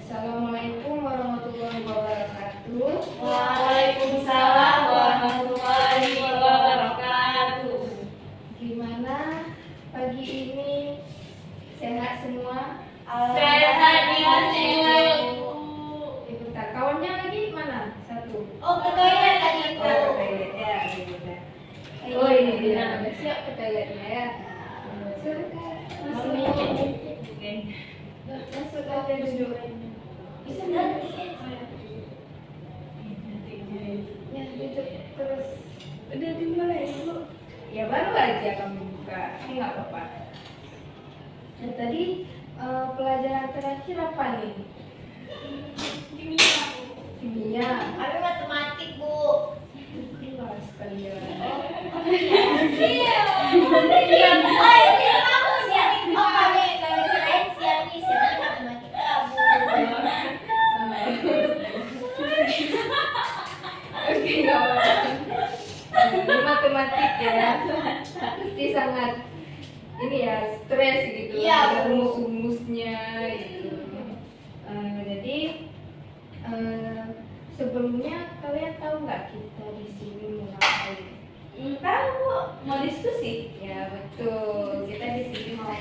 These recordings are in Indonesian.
Assalamualaikum warahmatullahi wabarakatuh. Waalaikumsalam warahmatullahi wabarakatuh. Gimana pagi ini? Sehat semua? Sehat ya, Bentar, kawannya lagi mana? Satu. Oh, ke toilet tadi Oh, ke Bu. toilet ya. Oh, ini dia. Udah siap ke toiletnya ya. Masuk aja duduk. Bisa nanti. Ya, duduk terus. Udah dimulai dulu. Ya baru aja kamu buka. Nggak apa-apa. Nah, tadi pelajaran terakhir apa nih? Kimia. Ada matematik Bu. Kelas kalian. Iya. Oh, ini aku siap. Oh, kami kirain siap nih, siap matematika Bu. Oke, nggak apa-apa. Ini matematik ya. Pasti sangat ini ya stres gitu. Iya, Ada Bu. rumus-rumusnya gitu. Jadi sebelumnya kalian tahu nggak kita di sini mau ngapain? Tahu Bu, mau diskusi. Ya betul. Kita di sini mau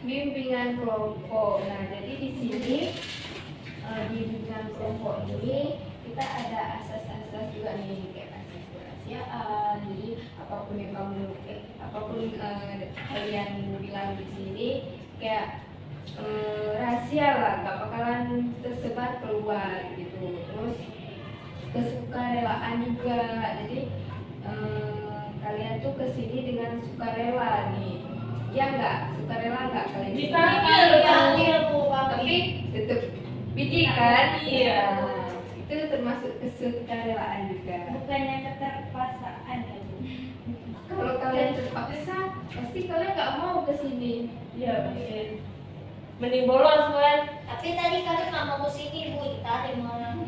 bimbingan kelompok. Nah jadi di sini di bimbingan kelompok ini kita ada asas-asas juga nih kayak asas kerahasiaan. Jadi apapun yang kalian bilang di sini kayak rahasia lah, nggak bakalan tersebar keluar gitu. Terus kesukarelaan juga. Jadi kalian tuh kesini dengan sukarela nih. Ya nggak? Sukarela nggak kalian? Dipanggil Bu, Tapi tetap biji kan? Iya. Itu termasuk kesukarelaan juga. Bukannya keterpaksaan ya Bu. Kalau kalian terpaksa, pasti kalian nggak mau kesini. Iya, mungkin. Mending bolos kan? Tapi tadi kami nggak mau kesini Bu, ditarik malah.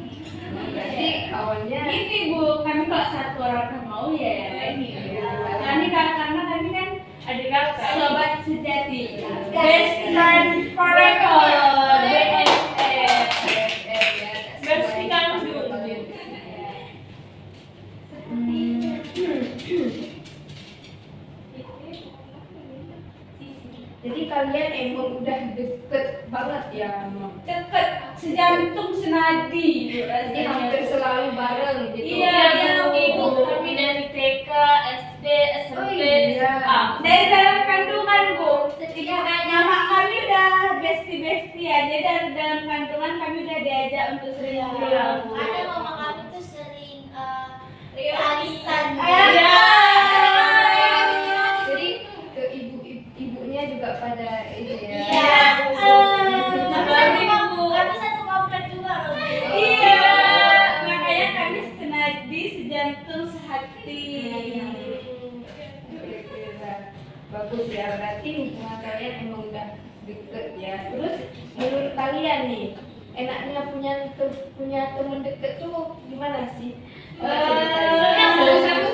Berarti kawannya. Ini Bu, kami kalau satu orang kan mau ya ini. Kami karena kami kan adik kakak. Sobat sejati. Best friend forever. Bersih kandung. Jadi kalian emang udah deket banget ya, Mam. Deket sejantung senadi. Jadi hampir selalu bareng gitu. Iya, Iya, Bu. kami dari TK, SD, SMP, Oh, iya. SMA. Dari dalam kandungan Bu. Setiap Nama kami udah bestie ya. Jadi dari dalam kandungan kami udah diajak untuk sering pulang. Ada mama kami tuh sering arisan. Iya. Jadi ke ibunya juga pada ini ya. Iya. Berarti Bu. Kami satu komplek juga loh. Bu. Iya, makanya kami senadi sejantung sehati. Bagus ya, berarti hubungan kalian emang udah deket ya. Terus menurut kalian nih, enaknya punya temen deket tuh gimana sih? Satu-satu.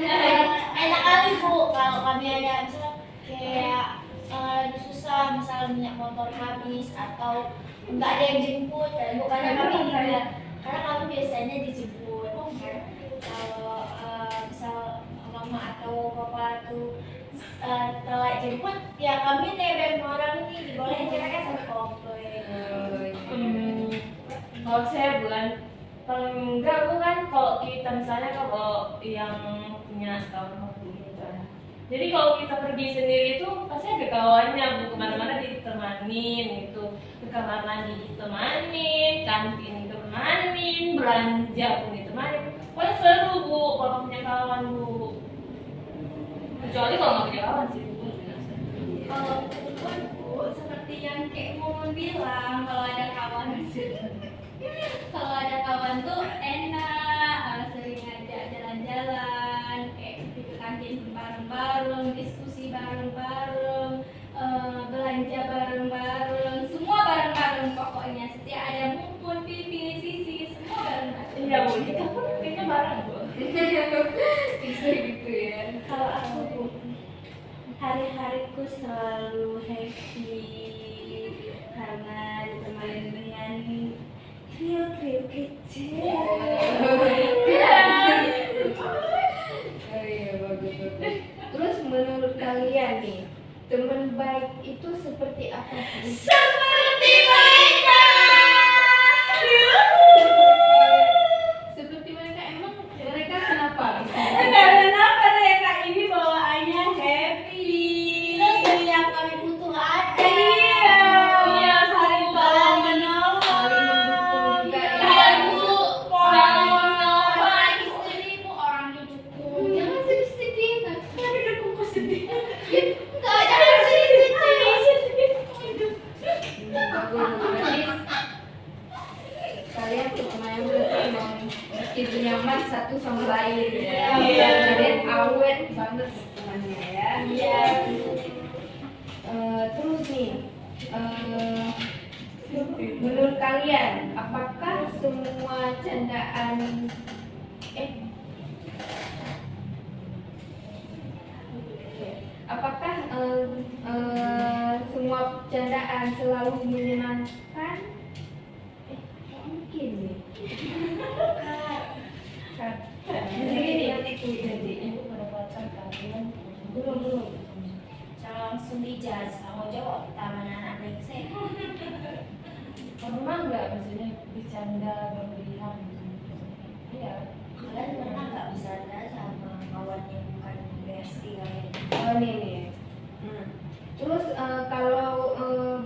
Enak kali Bu, kalau kami ada misalnya kayak lagi susah, misalnya minyak motor habis atau nggak ada yang jemput, dan bukannya kami juga, karena kami biasanya dijemput. Kalau misal mama atau papa tuh telat jemput, ya kami nebeng orang ini dibolehin, kita kan satu komplek. Kalau saya bukan paling enggak bukan kalau kita misalnya kalau yang punya kawan gitu kan. Jadi kalau kita pergi sendiri itu pasti ada kawannya, Bu, kemana-mana ditemanin gitu, ke kamar mandi ditemanin, kantin ditemanin, belanja pun ditemanin. Pokoknya seru Bu kalau punya kawan Bu. Kecuali kalau nggak punya kawan sih Bu. Kalau teman Bu, seperti yang kayak Mumun bilang, kalau ada kawan kalau ada kawan tuh enak, sering ngajak jalan-jalan, kayak pergi ke kantin bareng-bareng, diskusi bareng-bareng, belanja bareng-bareng, semua bareng-bareng pokoknya. Setiap ada Mumun, Pipi, Sisi, semua bareng-bareng. Iya Bu, kita pun kayaknya bareng Bu. Bisa gitu ya. Kalau aku Bu, hari-hariku selalu happy karena ditemani dengan kalian pertemanan berarti emang begitu nyaman satu sama lain ya. Iya. Kalian awet banget temannya ya. Iya. Terus nih, menurut kalian apakah semua candaan apakah semua candaan selalu menyenangkan? Mungkin nih. Jadi ini Ibu mendapatkan kalian belum. Jangan langsung dijudge, mau jawab taman anak naik saya. pernah nggak maksudnya bercanda berlebihan gitu? Iya. Kalian pernah nggak bercanda sama kawan yang bukan bestie kalian? Oh nih. Terus kalau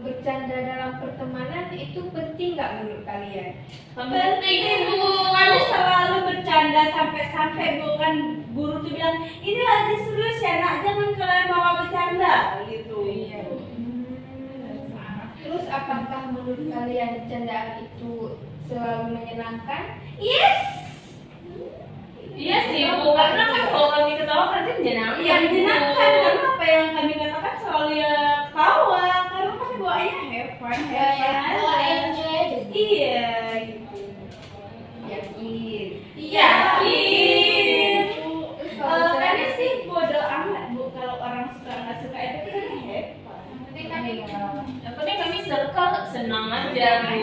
bercanda dalam pertemanan itu penting nggak menurut kalian? Penting Bu, kami selalu bercanda sampai bukan guru tuh bilang ini lagi serius ya nak, jangan kalian bawa bercanda gitu. Iya. Terus apakah menurut kalian candaan itu selalu menyenangkan? Yes. Iya sih, Bu. Karena kan kalau kami ketawa berarti menyenangkan. Iya menyenangkan karena apa yang kami katakan selalu ya tawa karena kami bawaannya have fun Bawa enjoy aja. Iya gitu. Yakin. Yakin. Terus kalau Karena saya sih bodo amat Bu kalau orang suka nggak suka itu kan have fun. penting kami Yang penting kami circle senang aja, Bu.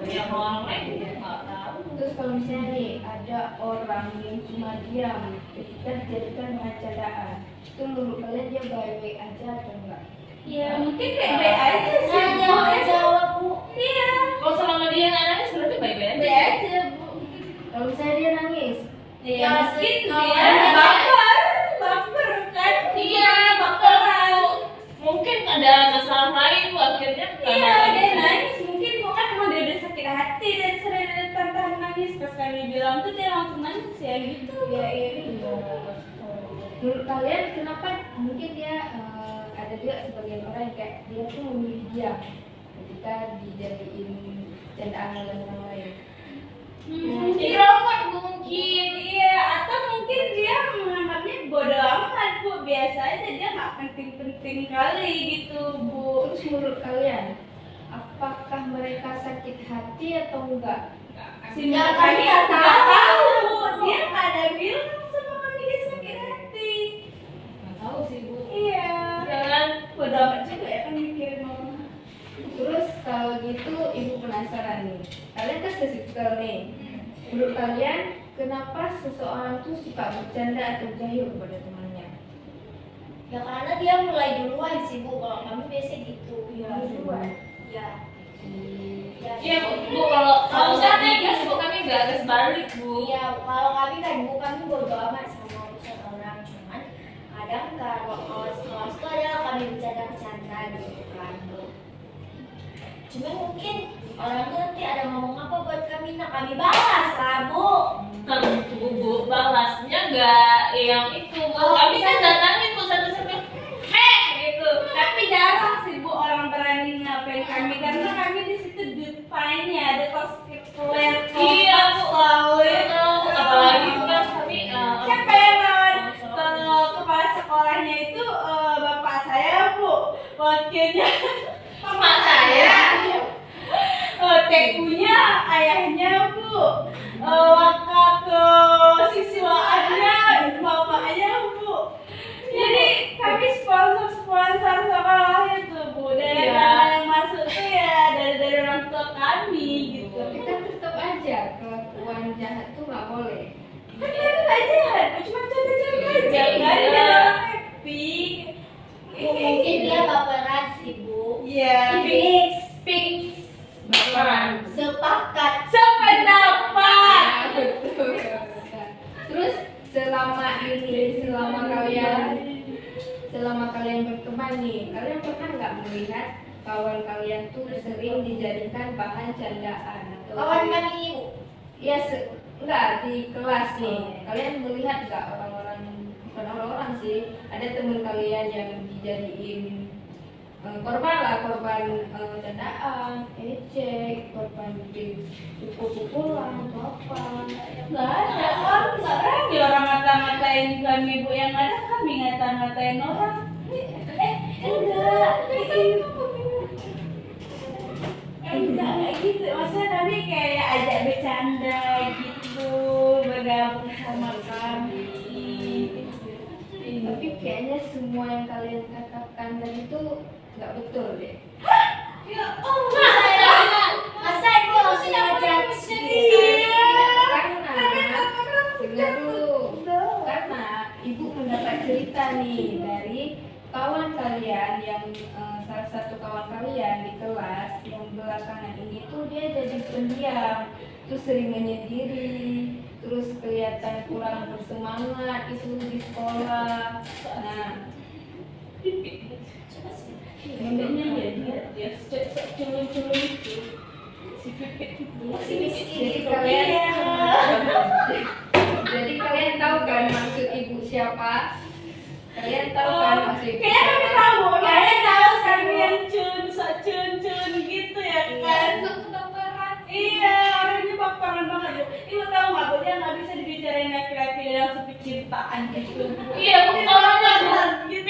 Yang orang lain ya nggak tahu. terus kalau misalnya nih ada orang yang cuma diam ketika dijadikan bahan candaan, itu menurut kalian dia baik-baik aja atau enggak? Ya mungkin baik-baik aja sih. Jawab Bu. Iya. Kalau selama dia nggak nangis berarti baik-baik aja. Baik aja Bu. Kalau misalnya dia nangis, Ya mungkin kalau dia ada- baper kan? Iya, baperan. Mungkin ada masalah lain, Bu. Akhirnya Iya, dia nangis. Mungkin bukan emang dia udah sakit hati dan sering ada tantangan nangis. Pas kami bilang tuh dia langsung nangis ya gitu. dia iri. Menurut kalian kenapa mungkin dia ada juga sebagian orang yang kayak dia tuh memilih diam ketika dijadiin candaan oleh orang lain? introvert mungkin. Iya, atau mungkin dia menganggapnya bodo amat Bu. Biasa aja dia nggak penting-penting kali gitu Bu. Terus menurut kalian apakah mereka sakit hati atau enggak? Sinyal kami nggak tahu. Dia nggak ada bilang sama kami dia sakit hati. Nggak tahu sih, Bu. Iya. Jangan. Bodo amat juga ya kan mikirin mama. Terus kalau gitu ibu penasaran nih, kalian kan se-circle nih. Menurut kalian kenapa seseorang tuh suka bercanda atau jahil kepada temannya? Ya karena dia mulai duluan sih Bu. Kalau kami biasa gitu. Duluan. Ya. Iya, Bu. Kalau udah gas, Bu, kami nggak gas balik, Bu. Iya, kalau kami kan Bu, kami bodo amat sama urusan orang. Cuman kadang kalau kelas-kelas itu adalah kami bercanda-bercanda gitu kan Bu. Cuman mungkin orang tuh nanti ada ngomong apa buat kami, nah kami balas lah Bu. Tentu, Bu. Balasnya nggak yang itu, Bu. Oh, Kami kan bisa. datangin, Bu, satu-satu. Gitu. Tapi jarang sih Bu orang berani ngapain kami karena kami di situ define-nya ada cosplayer Iya, Bu. selalu. Apalagi kan kami Siapa yang lawan ke kepala sekolahnya itu bapak saya Bu, wakilnya mama saya, tekunya ayahnya Bu, wakil ke siswaannya bapaknya Bu. Jadi kami sponsor sekolah itu Bu, dan Iya. dana yang masuk tuh ya dari orang tua kami gitu. Kita tetap aja kelakuan jahat tuh nggak boleh. Kan kami nggak jahat, cuma canda-canda aja Iya. kan, dia orang happy. Mungkin dia baperan sih Bu. Iya. Fix Baperan. sepakat. Sependapat. Betul. Terus selama kalian berteman nih, kalian pernah nggak melihat kawan kalian tuh sering dijadikan bahan candaan atau Kawan kami ini Bu. ya enggak di kelas nih, kalian melihat nggak orang-orang, bukan orang-orang sih, ada teman kalian yang dijadiin korban candaan, ejek, korban bikin pukul-pukulan atau apa. Nggak ada orang, nggak berani orang ngata-ngatain kami ibu, yang ada kami ngata-ngatain orang. Enggak, enggak kayak gitu. Maksudnya kami kayak ajak bercanda gitu, bergabung sama kami. Tapi kayaknya semua yang kalian katakan tadi itu nggak betul deh. Ya Allah, Masa ibu langsung ngajak? iya. Dengar dulu, karena ibu mendapat cerita nih dari kawan kalian yang salah satu kawan kalian di kelas yang belakangan ini tuh dia jadi pendiam, terus sering menyendiri, terus kelihatan kurang bersemangat itu di sekolah. Nah, Memangnya dia culun-culun itu si pipit itu. jadi kalian jadi kalian tahu kan maksud ibu siapa? Kalian tahu kan maksud ibu Kayaknya kami siapa? tahu, kayaknya tahu kalian cun gitu ya kan? Iya, orangnya baperan banget bu. Ibu tahu nggak bu, dia nggak bisa dibicarain laki-laki yang sepercintaan gitu. Iya, orangnya gitu.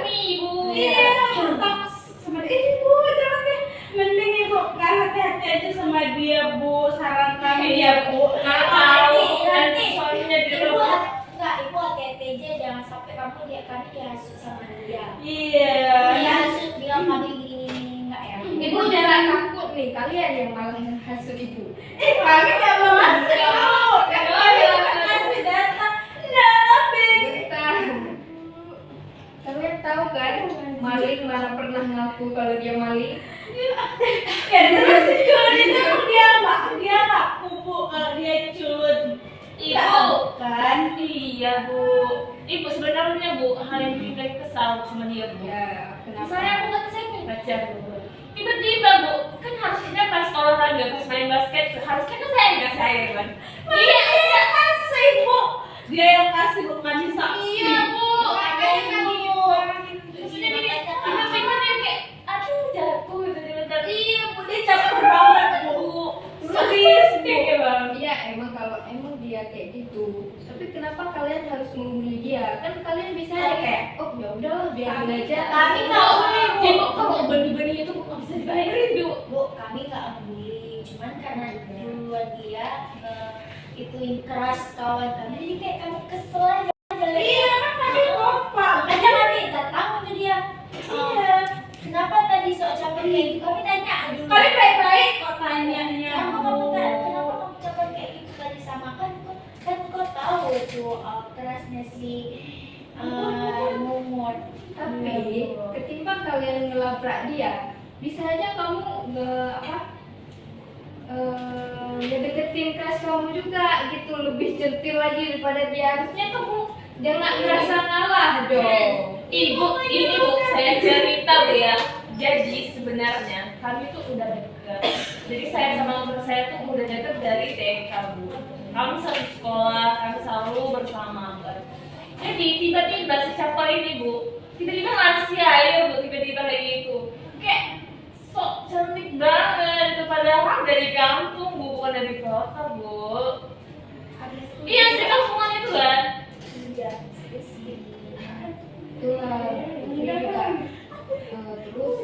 ibu. Iya, tetap sama dia. Ibu, jangan deh. Mending ibu nggak hati-hati aja sama dia bu. Saran kami ya bu. Nggak tahu, Nanti soalnya di ibu depan. enggak, ibu hati-hati aja jangan sampai kamu kami dihasut sama dia. Iya. Dihasut bilang kami gini enggak ya? Ibu jangan takut nih, kalian yang malah hasut ibu. Kami nggak mau masuk. Kami nggak kasih data. Nah, Bentar. Kalian tahu kan maling mana pernah ngaku kalau dia maling? ya terus si culun itu dia nggak kubu kalau dia culun. Ibu, Kan? iya bu. Ibu sebenarnya bu, hal yang bikin kesal cuma dia bu. Ya, kenapa? Saya aku kan saya punya pacar bu. Tiba-tiba bu, kan harusnya pas olahraga, pas main basket, harusnya kan saya yang kasih air kan? Iya, dia kasih bu. Dia yang kasih bu, ngasih saksi. Iya bu, Ada ibu. maksudnya gini, tiba-tiba dia kayak, aduh jatuh gitu tiba-tiba. Iya bu, dia caper banget bu. Serius bu. Iya bang. Iya, emang dia kayak gitu. Tapi kenapa kalian harus membuli dia? Kan kalian bisa aja kayak, oh ya udahlah biarin aja. Kami nggak boleh bu. Ibu kalau benih-benih itu nggak bisa dibayarin bu. Bu, kami nggak bully, cuman karena duluan dia ituin keras kawan kami, jadi kayak kami kesel aja. Iya kan tadi bapak. Makanya kami datang ke dia. Iya. Kenapa tadi sok capek kayak gitu? Kami tanya dulu. Kami baik-baik kok tanyanya Kenapa bu. kamu capek kayak gitu tadi sama kan kau tahu tuh kerasnya si Mumut. Tapi ketimbang kalian ngelabrak dia, bisa aja kamu ngedeketin kelas kamu juga gitu, lebih centil lagi daripada dia. Harusnya kamu jangan ngerasa ngalah dong. Ibu, ini bu, saya cerita bu ya. Jadi sebenarnya kami tuh udah deket. Jadi saya sama teman saya tuh udah deket dari TK bu. Kami satu sekolah, kami selalu bersama kan. Jadi tiba-tiba si Capar ini bu, tiba-tiba ngasih air bu, tiba-tiba kayak gitu. Kayak sok cantik banget, itu padahal dari kampung bu, bukan dari kota bu. Iya, dari kampungan itu kan. Iya, Itulah Fitri juga. Terus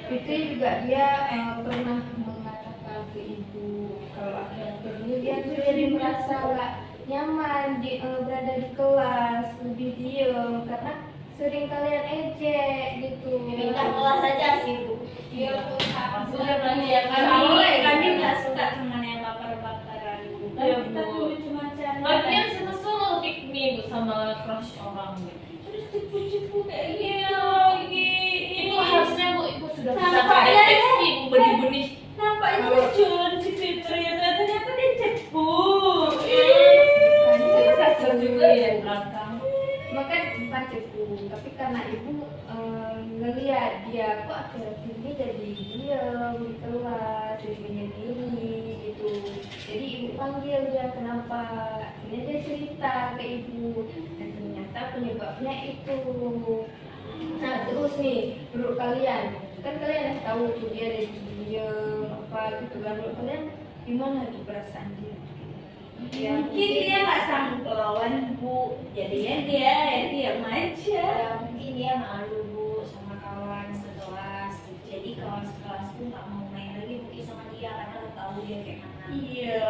Fitri juga dia pernah mengatakan ke ibu kalau akhir-akhir ini dia tuh jadi merasa gak nyaman berada di kelas, lebih diem karena sering kalian ejek gitu. Pindah kelas aja sih bu. Iya bu. Maksudnya belajar Kami nggak suka teman yang baper-baperan bu. Iya, Bu. Kita tuh cuma canda. Lagian suka pick me bu sama crush orang gitu. Terus cipu-cipu kayak gitu lagi. Ibu harusnya bu, ibu sudah bisa Nampaknya deteksi ibu benih-benih. Nampaknya culun si Fitri, ternyata dia cepu. Kacau juga ya di belakang. Maka bukan cepu, tapi karena ibu ngelihat dia kok akhir-akhir ini jadi diem di kelas, jadi menyendiri gitu. Jadi ibu panggil dia kenapa, akhirnya dia cerita ke ibu dan ternyata penyebabnya itu. Nah terus nih menurut kalian, kan kalian udah tahu tuh dia dari diem apa apa gitu kan. Menurut kalian gimana di perasaan dia? Ya, Mungkin dia nggak sanggup lawan Bu, jadinya dia ya diam aja. Ya, mungkin dia malu Bu sama kawan sekelas gitu. Jadi kawan sekelas tuh nggak mau main lagi mungkin sama dia karena udah tahu dia kayak mana. Iya.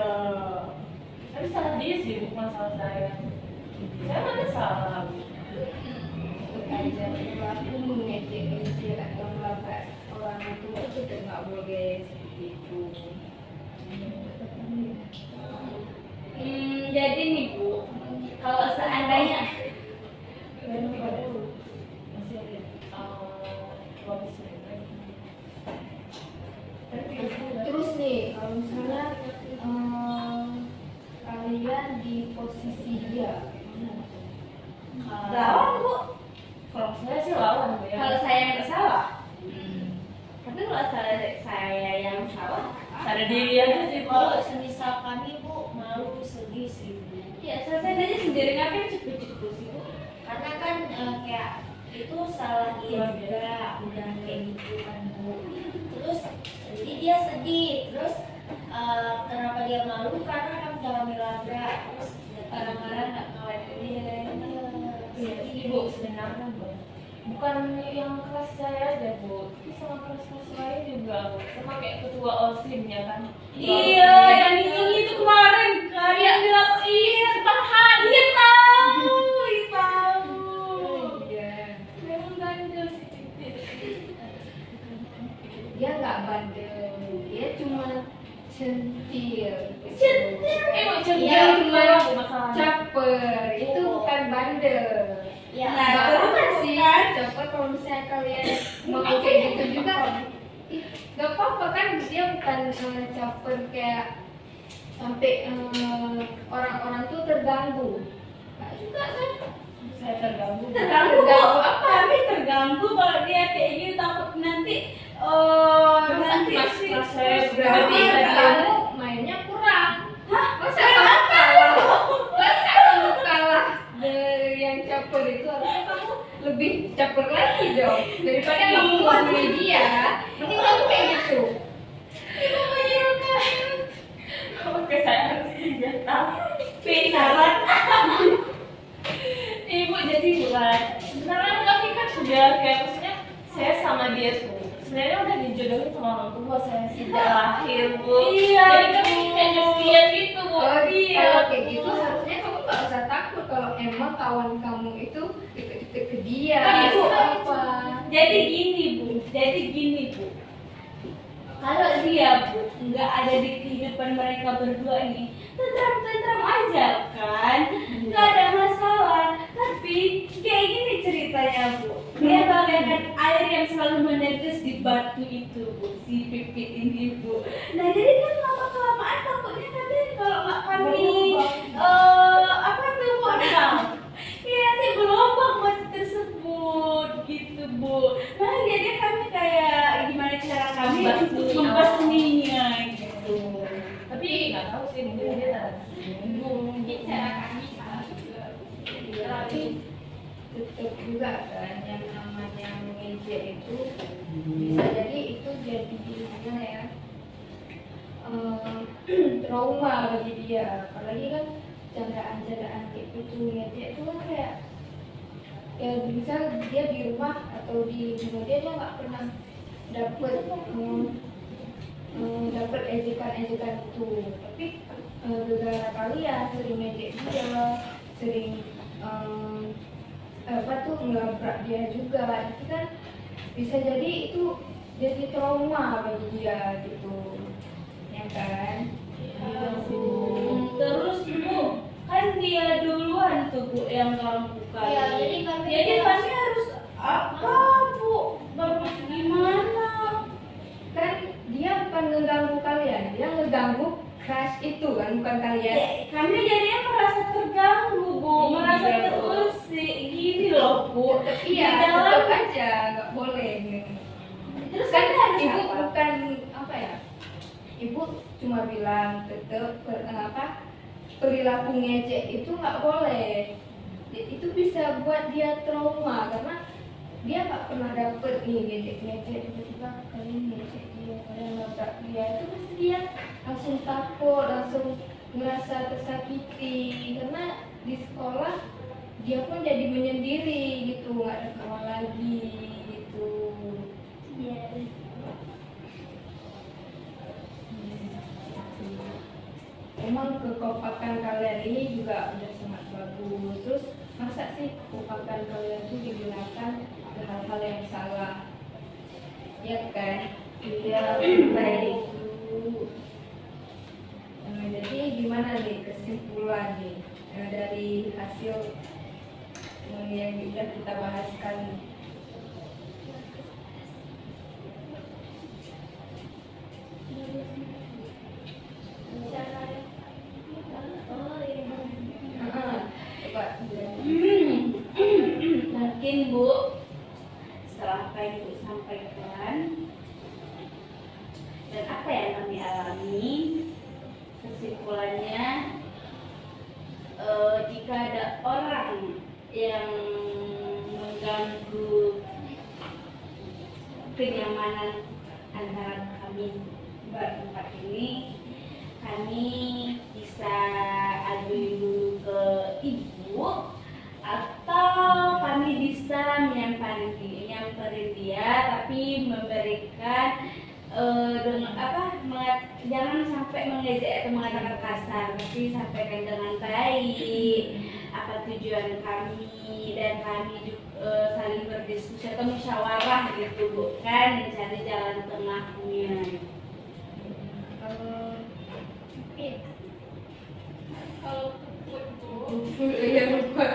Tapi salah dia sih, bukan salah saya. Saya mana salah, Bu. aja perilaku mengejek-ejek atau melabrak orang tua itu juga nggak boleh seperti itu. Jadi nih Bu, kalau seandainya Masih ada 12 menit lagi. Terus nih, kalau misalnya kalian di posisi dia, lawan Bu, Kalau saya sih lawan, Bu, ya. kalau saya yang bersalah. Tapi kalau saya yang salah, Sadar diri aja sih, Bu. Kalau semisal kami Bu malu sedih sih Bu. ya selesai aja sendiri, ngapain cepet-cepet sih Bu? Karena kan kayak itu salah dia juga udah kayak gitu kan Bu. Terus jadi dia sedih, terus kenapa dia malu karena kan udah kami labrak, terus Orang-orang nggak kawan dia. Iya, Ibu sebenarnya, Bu. Bukan yang kelas saya aja, Bu. Tapi sama kelas-kelas lain juga, Bu. Sama kayak ketua OSIM ya kan. Iya, yang ini itu kemarin kan yang bilang iya Bang Hadir tahu. iya, Memang ganjil sih titik. dia nggak bandel, dia cuma centil. Bu, Dia cuma Bu, masalahnya. caper, itu bukan bandel. ya Nggak terus apa sih, kan? caper kalau misalnya kalian mau kayak gitu juga, nggak apa-apa kan, dia bukan caper kayak sampai orang-orang tuh terganggu. Nggak juga kan? Saya terganggu. Terganggu Terganggu kok. apa? Kami terganggu kalau dia kayak gini, takut nanti nanti sih Mas saya Berarti berarti kamu mainnya kurang. Masa kamu kalah? Masa kamu kalah dari yang caper itu? Harusnya kamu lebih caper lagi dong daripada kamu lawan media. Mending kamu kayak gitu. Oke, saya harus juga tahu. Pisaran. Ibu jadi bukan sebenarnya kami kan sudah kayak maksudnya saya sama dia tuh sebenarnya udah dijodohin sama orang tua saya sejak lahir, Bu. Iya, Jadi kami kayak setia gitu, Bu. Oh, Iya. kalau kayak gitu harusnya kamu gak usah takut kalau emang kawan kamu itu deket-deket ke dia. Kan, Ibu. Apa? Jadi gini Bu. Kalau dia Bu nggak ada di kehidupan mereka berdua ini, tentram aja kan, nggak ada masalah. Tapi kayak gini ceritanya Bu, dia bagaikan air yang selalu menetes di batu itu Bu, si Pipit ini Bu. Nah jadi kan lama kelamaan takutnya nanti kalau nggak kami apa tuh Bu? Iya nanti berlubang batu tersebut gitu Bu. Nah jadi kami kayak gimana cara kami untuk membasminya gitu. Tapi nggak tahu sih mungkin dia tersinggung. Mungkin cara kami salah juga. Tapi tetap juga kan yang namanya mengejek itu bisa jadi itu jadi gimana ya, trauma bagi dia. Apalagi kan candaan-candaan kayak gitu, ngejek itu kan kayak ya bisa dia di rumah atau di rumah dia nggak pernah dapet dapat ejekan-ejekan itu, tapi gara-gara kalian sering ngejek dia, sering apa tuh ngelabrak dia juga, itu kan bisa jadi itu jadi trauma bagi dia gitu, ya kan? Terus Bu, kan dia duluan tuh Bu yang ganggu kami. Iya, jadi kami kami harus apa Bu? Bagus gimana? Kan dia bukan ngeganggu kalian, dia ngeganggu crush itu kan, bukan kalian. Kami jadinya merasa terganggu Bu, Iya, merasa Bu. terusik gini loh Bu. Iya, Di dalam tetap aja nggak boleh. terus Kan kami harus ibu apa? bukan apa ya? Ibu cuma bilang tetap perilaku ngejek itu nggak boleh. Itu bisa buat dia trauma karena dia nggak pernah dapet nih ngejek-ngejek, tiba-tiba kali ini ngejek dia kalian nabrak dia, itu pasti dia langsung takut, langsung ngerasa tersakiti karena di sekolah dia pun jadi menyendiri gitu, nggak ada kawan lagi gitu. Iya. Emang kekompakan kalian ini juga udah sangat bagus. Terus masa sih kekompakan kalian itu digunakan ke hal-hal yang salah? Ya kan? Iya, baik itu. Jadi gimana nih kesimpulan nih dari hasil yang sudah kita bahaskan? Coba. Mungkin Bu, setelah apa yang Ibu sampaikan dan apa yang kami alami, kesimpulannya jika ada orang yang mengganggu kenyamanan antara kami berempat ini, kami bisa aduin dulu ke Ibu atau kami bisa nyamperin dia tapi memberikan dengan jangan sampai mengejek atau mengatakan kasar, tapi sampaikan dengan baik apa tujuan kami dan kami juga saling berdiskusi atau musyawarah gitu, bukan mencari jalan tengahnya. Kalau Iya lupa.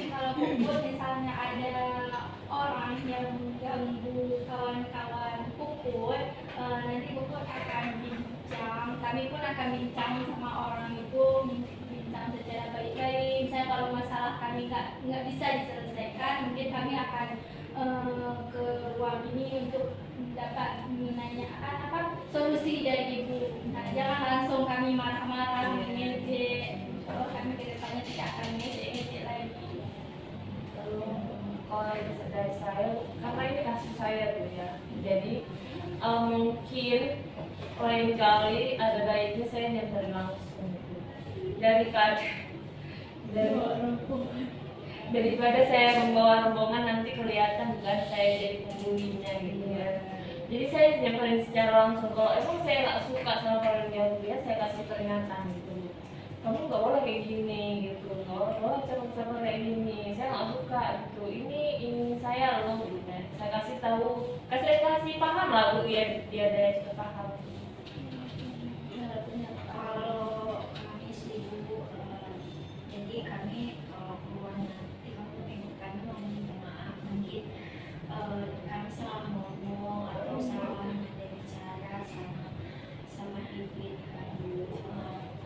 kalau puput misalnya ada orang yang mengganggu kawan-kawan puput, nanti puput akan bincang, kami pun akan bincang sama orang itu, bincang secara baik-baik. Misalnya kalau masalah kami nggak bisa diselesaikan, mungkin kami akan ke ruang ini untuk dapat menanyakan apa solusi dari Ibu. Nah, jangan langsung kami marah-marah mengejek. Kalau kami kedepannya tidak akan mengejek-ngejek lagi. Kalau dari saya, karena ini kasus saya tuh ya, jadi mungkin lain kali ada baiknya saya nyamperin langsung gitu. Daripada saya membawa rombongan nanti kelihatan bukan saya jadi pembulinya gitu ya. Jadi saya nyamperin secara langsung. Kalau emang saya nggak suka sama orang yang dia, saya kasih peringatan gitu. Kamu nggak boleh kayak gini gitu, nggak boleh sama kayak gini. Saya nggak suka gitu. Ini saya loh gitu kan. Saya kasih tahu, kasih paham lah Bu, dia juga paham. Kalau kami sih Bu, jadi kami kalau keluar nanti kamu tengok kami mau minta maaf mungkin kami salah ngomong atau salah nada bicara sama ibu kami.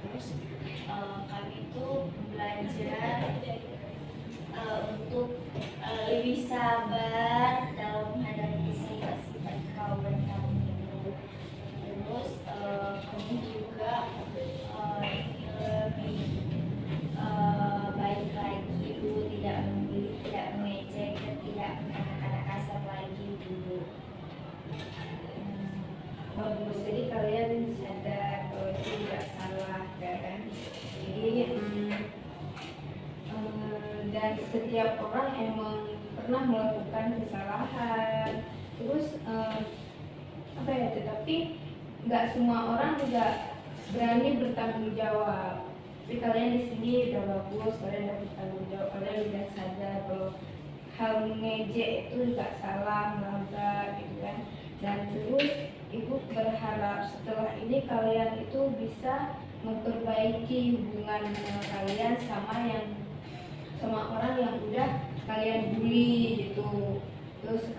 Terus kami itu belajar untuk lebih sabar dalam menghadapi sifat-sifat kawan kami itu. Terus kami juga ingin lebih baik lagi Bu, tidak membuli, tidak mengejek, dan tidak mengatakan kasar lagi Bu. Bagus, jadi kalian sadar kalau itu tidak salah kan. Jadi dan setiap orang emang pernah melakukan kesalahan. Terus apa ya? Tetapi nggak semua orang juga berani bertanggung jawab. Tapi kalian di sini udah bagus, kalian udah bertanggung jawab, kalian udah sadar kalau hal mengejek itu nggak salah, melanggar gitu kan. Dan terus Ibu berharap setelah ini kalian itu bisa memperbaiki hubungan kalian sama orang yang udah kalian bully gitu. Terus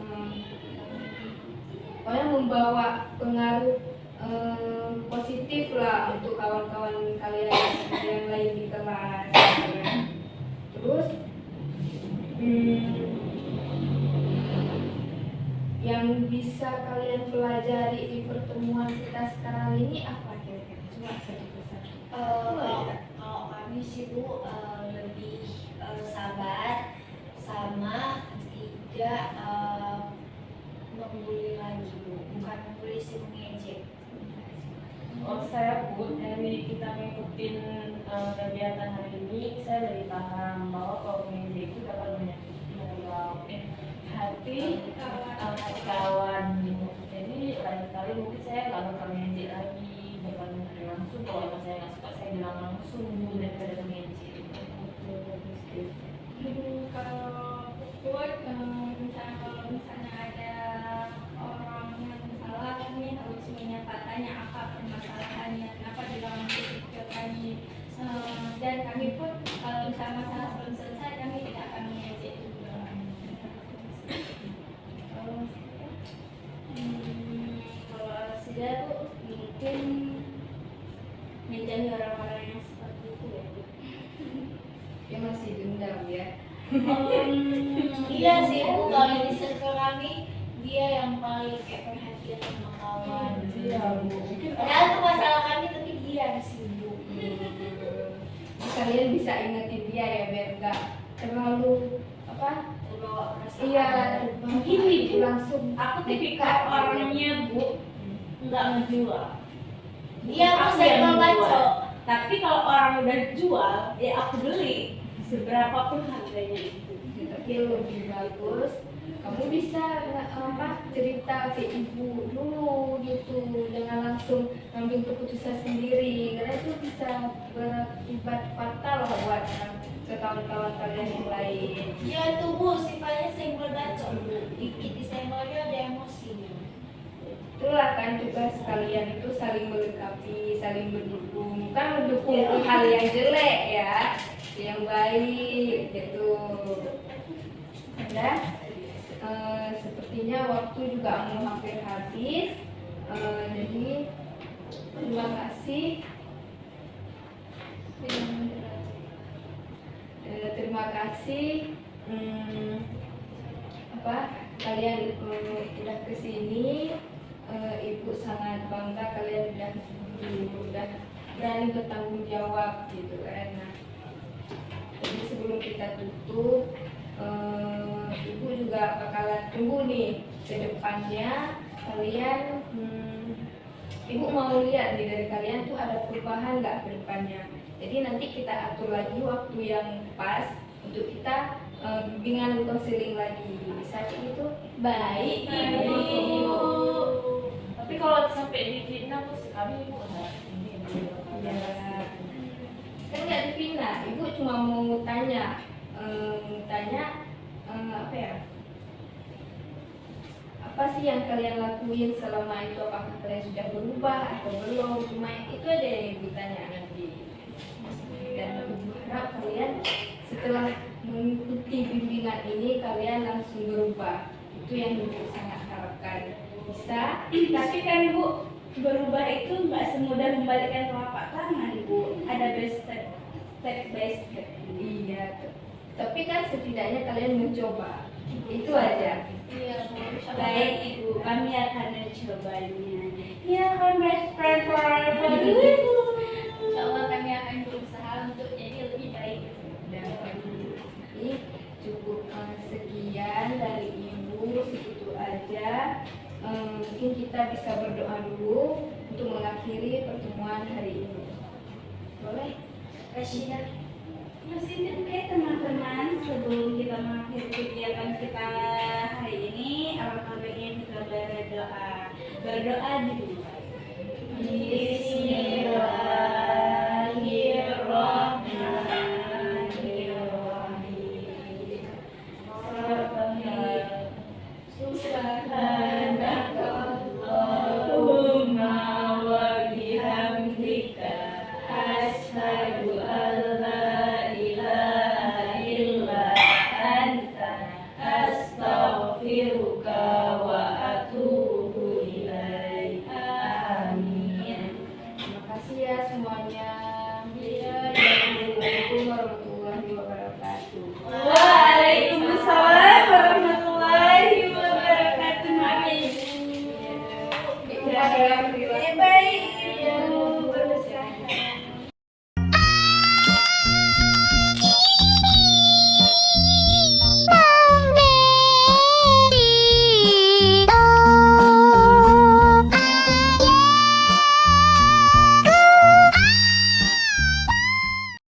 pokoknya membawa pengaruh positif lah untuk kawan-kawan kalian yang lain di kelas gitu kan. Terus yang bisa kalian pelajari di pertemuan kita sekarang ini apa kira-kira? Cuma satu-satu. Kalau kami sih Bu, lebih sabar sama tidak membuli polisi mengejek? Oh, saya pun dari kita ngikutin kegiatan hari ini, saya dari paham bahwa kalau mengejek itu dapat menyakiti hati kawan. Jadi lain kali mungkin saya nggak bakal mengejek lagi, bakal ngomong langsung. Kalau emang saya nggak suka, saya bilang langsung daripada mengejek. Kalau ikut, misalnya kalau misalnya ada orang yang salah, kami harus menyatakannya apa permasalahannya, kenapa dilakukan ke kami. Dan kami pun kalau misalnya masalah belum selesai, kami tidak akan mengejek juga. Kalau sudah tuh mungkin menjauhi orang-orang yang seperti itu ya. Dia masih dendam ya. Iya sih Bu, kalau di circle kami dia yang paling kayak perhatian sama kawan. Iya, Bu. Padahal itu masalah kami tapi dia sih Bu. Kalian bisa ingetin dia ya biar nggak terlalu apa? Terbawa perasaan. Iya, Gini, Bu. langsung Aku tipikal orangnya Bu, nggak ngejual. Dia Aku bisa yang membaca. menjual. Tapi kalau orang udah jual, ya aku beli seberapapun harganya itu. tapi lebih bagus kamu bisa cerita ke ibu dulu gitu, jangan langsung ngambil keputusan sendiri karena itu bisa berakibat fatal loh buat ke kawan-kawan kalian yang lain. Dia itu Bu, sifatnya senggol bacok Bu. Dikit disenggol dia ada emosinya. Itulah kan tugas kalian itu saling melengkapi, saling mendukung, bukan mendukung hal yang jelek ya, yang baik gitu. Ada sepertinya waktu juga mau hampir habis, jadi terima kasih. Terima kasih kalian udah kesini. Ibu sangat bangga kalian udah berani bertanggung jawab gitu kan. Nah, jadi sebelum kita tutup, ibu juga bakalan tunggu nih ke depannya kalian. Ibu mau lihat nih dari kalian tuh ada perubahan nggak ke depannya. Jadi nanti kita atur lagi waktu yang pas untuk kita bimbingan konseling lagi. Bisa kayak gitu? Baik, Ibu. Ibu. Tapi kalau sampai di fitnah tuh kami ibu enggak ini. Ya, kan nggak dipindah. Ibu cuma mau tanya, apa ya? Apa sih yang kalian lakuin selama itu? Apakah kalian sudah berubah atau belum? Cuma itu aja yang ibu tanya nanti. Dan ibu harap kalian setelah mengikuti bimbingan ini kalian langsung berubah. Itu yang ibu sangat harapkan. Bisa? Tapi kan Bu, berubah itu nggak semudah membalikkan telapak tangan Bu. Ada step by step. Iya. Tapi kan setidaknya kalian mencoba. Itu aja. Iya Bu. Baik Ibu, kami akan mencobanya. Ya kan best friend forever. Insya Allah kami akan berusaha untuk jadi lebih baik. Dan ini cukup sekian dari ibu, segitu aja. Mungkin kita bisa berdoa dulu untuk mengakhiri pertemuan hari ini. Boleh? Rashida. Masih oke teman-teman, sebelum kita mengakhiri kegiatan kita hari ini, alangkah baiknya kita berdoa dulu.